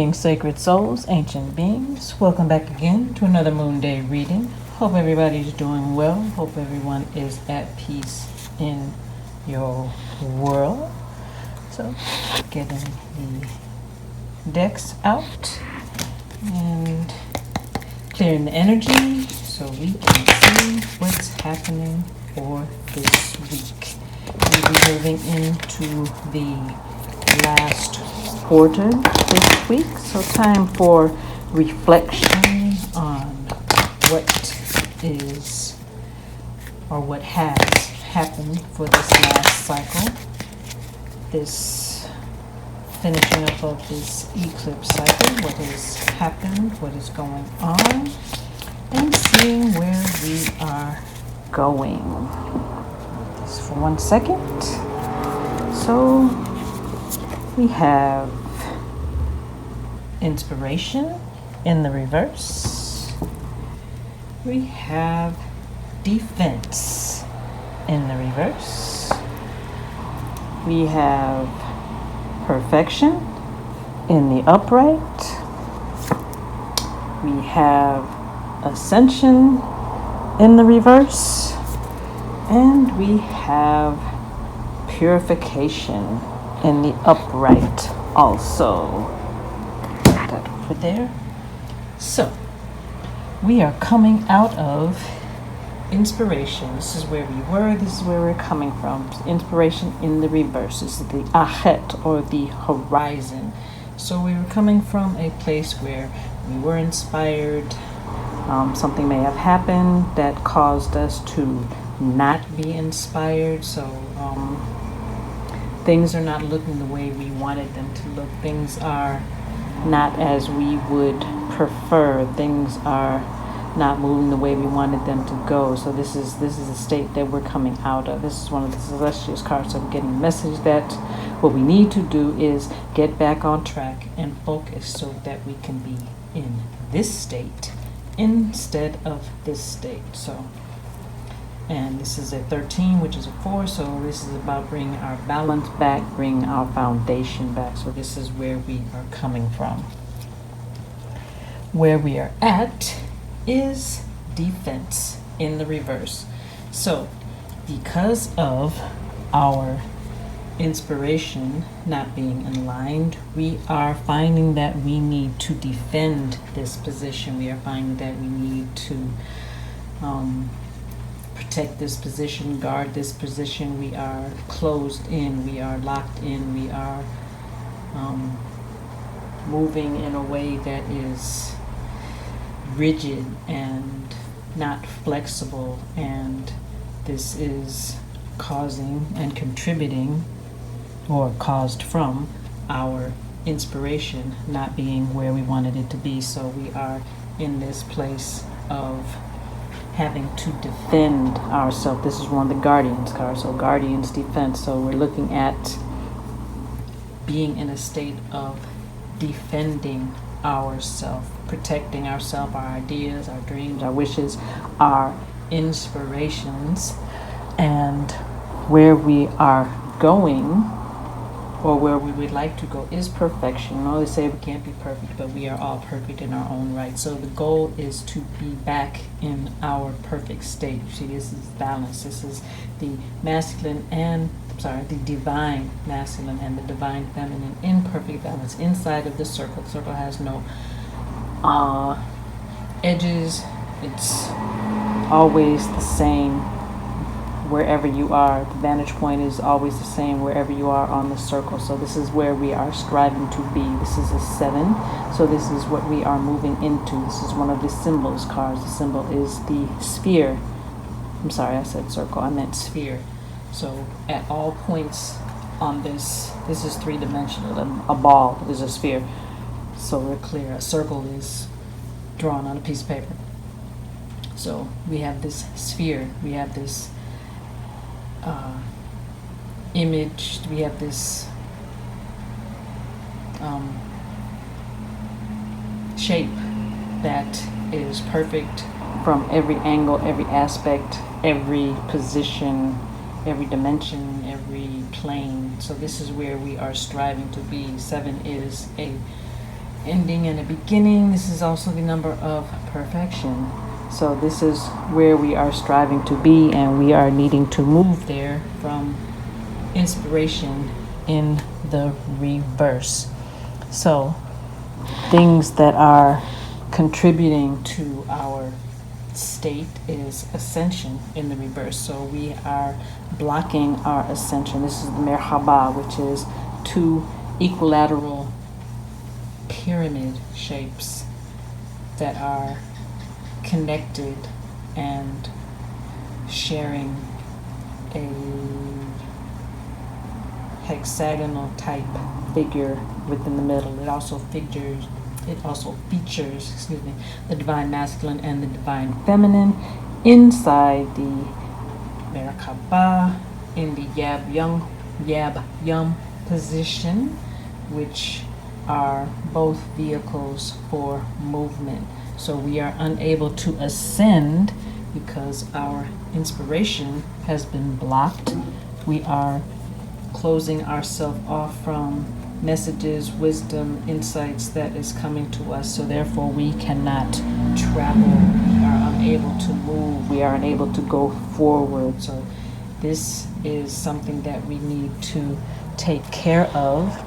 Greetings, sacred souls, ancient beings. Welcome back again to another Moon Day reading. Hope everybody's doing well. Hope everyone is at peace in your world. So, getting the decks out and clearing the energy so we can see what's happening for this week. We'll be moving into the last quarter this week, so time for reflection on what is or what has happened for this last cycle, this finishing up of this eclipse cycle, what has happened, what is going on, and seeing where we are going. Just for 1 second. So we have inspiration in the reverse. We have defense in the reverse. We have perfection in the upright. We have ascension in the reverse. And we have purification in the upright also. Put that over there. So, we are coming out of inspiration. This is where we were, this is where we're coming from. Inspiration in the reverse. This is the ahet, or the horizon. So we were coming from a place where we were inspired. Something may have happened that caused us to not be inspired. So things are not looking the way we wanted them to look. Things are not as we would prefer. Things are not moving the way we wanted them to go. So this is a state that we're coming out of. This is one of the celestial cards. So I'm getting a message that what we need to do is get back on track and focus so that we can be in this state instead of this state. So, and this is a 13, which is a 4, so this is about bringing our balance back, bringing our foundation back. So this is where we are coming from. Where we are at is defense in the reverse. So because of our inspiration not being aligned, we are finding that we need to defend this position. We are finding that we need to protect this position, guard this position. We are closed in, we are locked in, we are moving in a way that is rigid and not flexible, and this is causing and contributing, or caused from, our inspiration not being where we wanted it to be. So we are in this place of having to defend ourselves. This is one of the guardians cards, so guardians, defense. So we're looking at being in a state of defending ourselves, protecting ourselves, our ideas, our dreams, our wishes, our inspirations. And where we are going, or where we would like to go, is perfection. I always say we can't be perfect, but we are all perfect in our own right. So the goal is to be back in our perfect state. See, this is balance. This is the masculine and, the divine masculine and the divine feminine in perfect balance inside of the circle. The circle has no edges. It's always the same wherever you are. The vantage point is always the same wherever you are on the circle. So this is where we are striving to be. This is a 7. So this is what we are moving into. This is one of the symbols cards. The symbol is the sphere. I'm sorry, I said circle. I meant sphere. So at all points on this is 3-dimensional. A ball is a sphere. So we're clear. A circle is drawn on a piece of paper. So we have this sphere. We have this image. We have this shape that is perfect from every angle, every aspect, every position, every dimension, every plane. So this is where we are striving to be. 7 is a ending and a beginning. This is also the number of perfection. So this is where we are striving to be, and we are needing to move there from inspiration in the reverse. So things that are contributing to our state is ascension in the reverse. So we are blocking our ascension. This is the merhaba, which is two equilateral pyramid shapes that are connected and sharing a hexagonal type figure within the middle. It also features the divine masculine and the divine feminine inside the Merkaba in the Yab Yum position, which are both vehicles for movement. So we are unable to ascend because our inspiration has been blocked. We are closing ourselves off from messages, wisdom, insights that is coming to us. So therefore we cannot travel. We are unable to move. We are unable to go forward. So this is something that we need to take care of.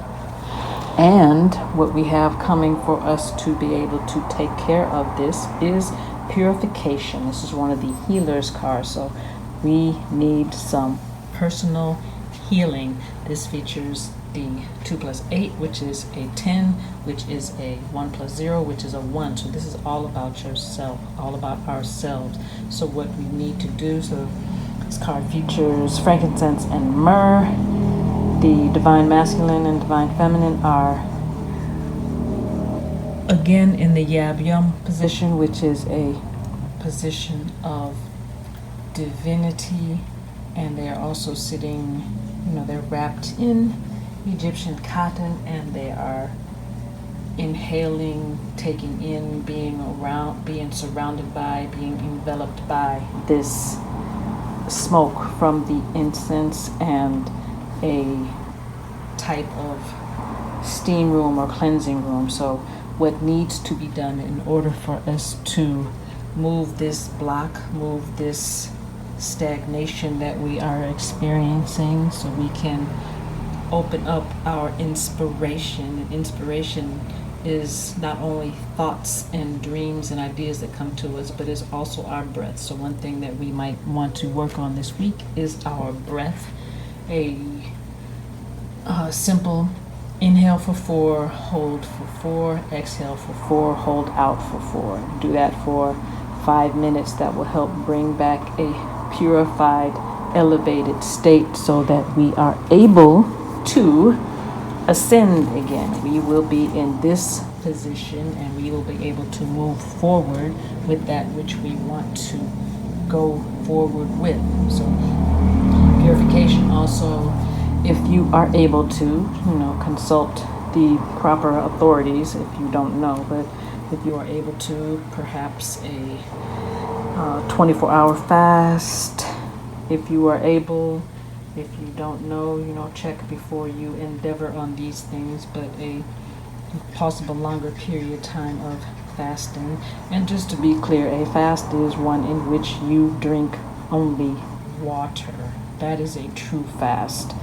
And what we have coming for us to be able to take care of this is purification. This is one of the healer's cards. So we need some personal healing. This features the 2 plus 8, which is a 10, which is a 1 plus 0, which is a 1. So this is all about yourself, all about ourselves. So what we need to do, so this card features frankincense and myrrh. The divine masculine and divine feminine are again in the Yab Yum position, which is a position of divinity, and they are also sitting, they're wrapped in Egyptian cotton, and they are inhaling, taking in, being around, being surrounded by, being enveloped by this smoke from the incense and a type of steam room or cleansing room. So what needs to be done in order for us to move this block, move this stagnation that we are experiencing, so we can open up our inspiration. And inspiration is not only thoughts and dreams and ideas that come to us, but is also our breath. So one thing that we might want to work on this week is our breath. A simple inhale for 4, hold for 4, exhale for 4, hold out for 4. Do that for 5 minutes. That will help bring back a purified, elevated state so that we are able to ascend again. We will be in this position and we will be able to move forward with that which we want to go forward with. So purification also, if you are able to, consult the proper authorities if you don't know, but if you are able to, perhaps a 24-hour fast, if you are able. If you don't know, check before you endeavor on these things, but a possible longer period of time of fasting. And just to be clear, a fast is one in which you drink only water. That is a true fast.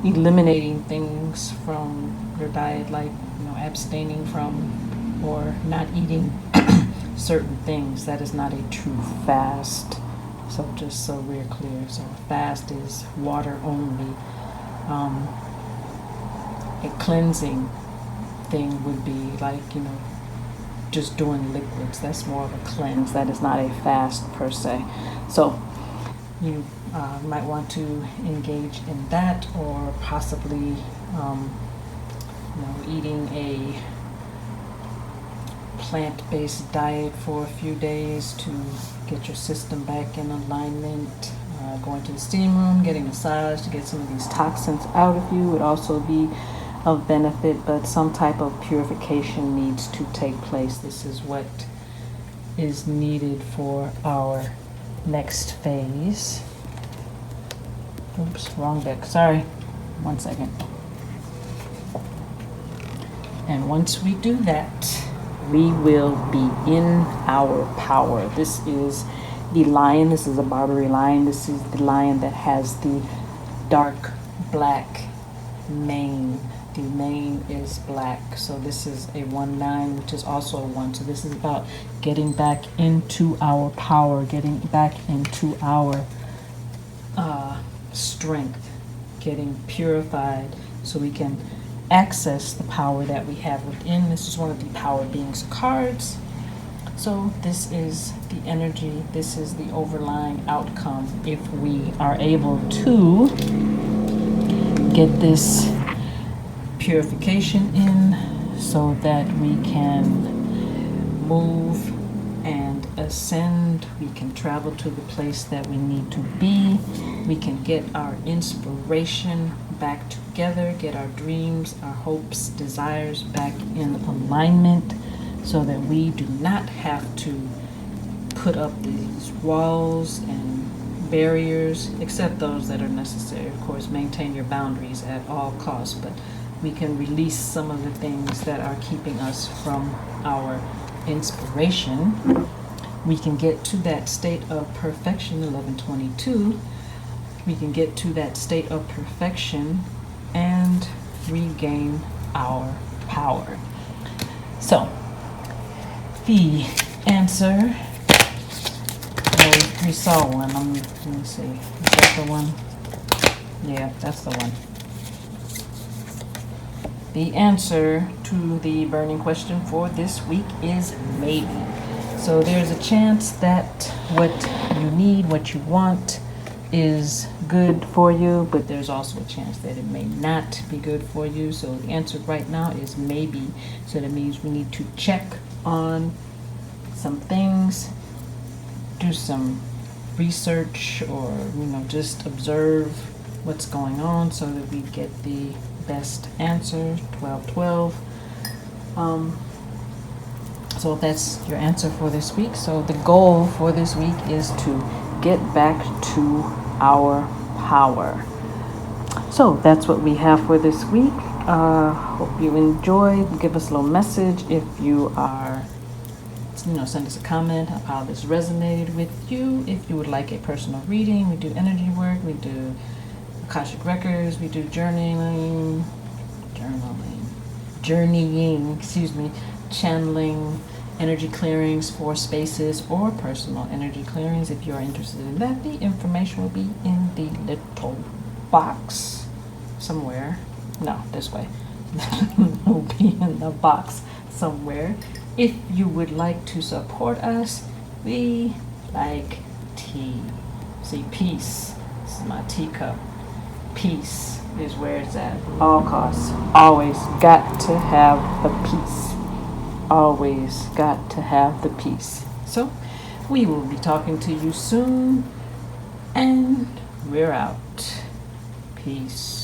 Eliminating things from your diet, like, abstaining from or not eating certain things, that is not a true fast. So just so we're clear, so fast is water only. A cleansing thing would be like, just doing liquids. That's more of a cleanse. That is not a fast per se. So you might want to engage in that, or possibly eating a plant-based diet for a few days to get your system back in alignment. Going to the steam room, getting a massage to get some of these toxins out of you would also be of benefit, but some type of purification needs to take place. This is what is needed for our next phase. Oops, wrong deck. Sorry. 1 second. And once we do that, we will be in our power. This is the lion. This is a Barbary lion. This is the lion that has the dark black mane. The mane is black. So this is a 1-9, which is also a 1. So this is about getting back into our power, getting back into our strength, getting purified so we can access the power that we have within. This is one of the Power Beings cards. So this is the energy, this is the overlying outcome if we are able to get this purification in so that we can move and ascend. We can travel to the place that we need to be. We can get our inspiration back together, get our dreams, our hopes, desires back in alignment so that we do not have to put up these walls and barriers, except those that are necessary. Of course, maintain your boundaries at all costs, but we can release some of the things that are keeping us from our inspiration. We can get to that state of perfection, 1122. We can get to that state of perfection and regain our power. So, the answer, we saw one. Let me see. Is that the one? Yeah, that's the one. The answer to the burning question for this week is maybe. So there's a chance that what you need, what you want, is good for you, but there's also a chance that it may not be good for you. So the answer right now is maybe. So that means we need to check on some things, do some research, or just observe what's going on so that we get the best answer. 1212. So that's your answer for this week. So the goal for this week is to get back to our power. So that's what we have for this week. Hope you enjoyed. Give us a little message if you are, send us a comment of how this resonated with you. If you would like a personal reading, we do energy work, we do Akashic Records, we do journeying, channeling, energy clearings for spaces or personal energy clearings. If you are interested in that, the information will be in the little box somewhere. No, this way. It will be in the box somewhere. If you would like to support us, we like tea. See, peace. This is my teacup. Peace is where it's at. All costs. Always got to have the peace. Always got to have the peace. So, we will be talking to you soon, and we're out. Peace.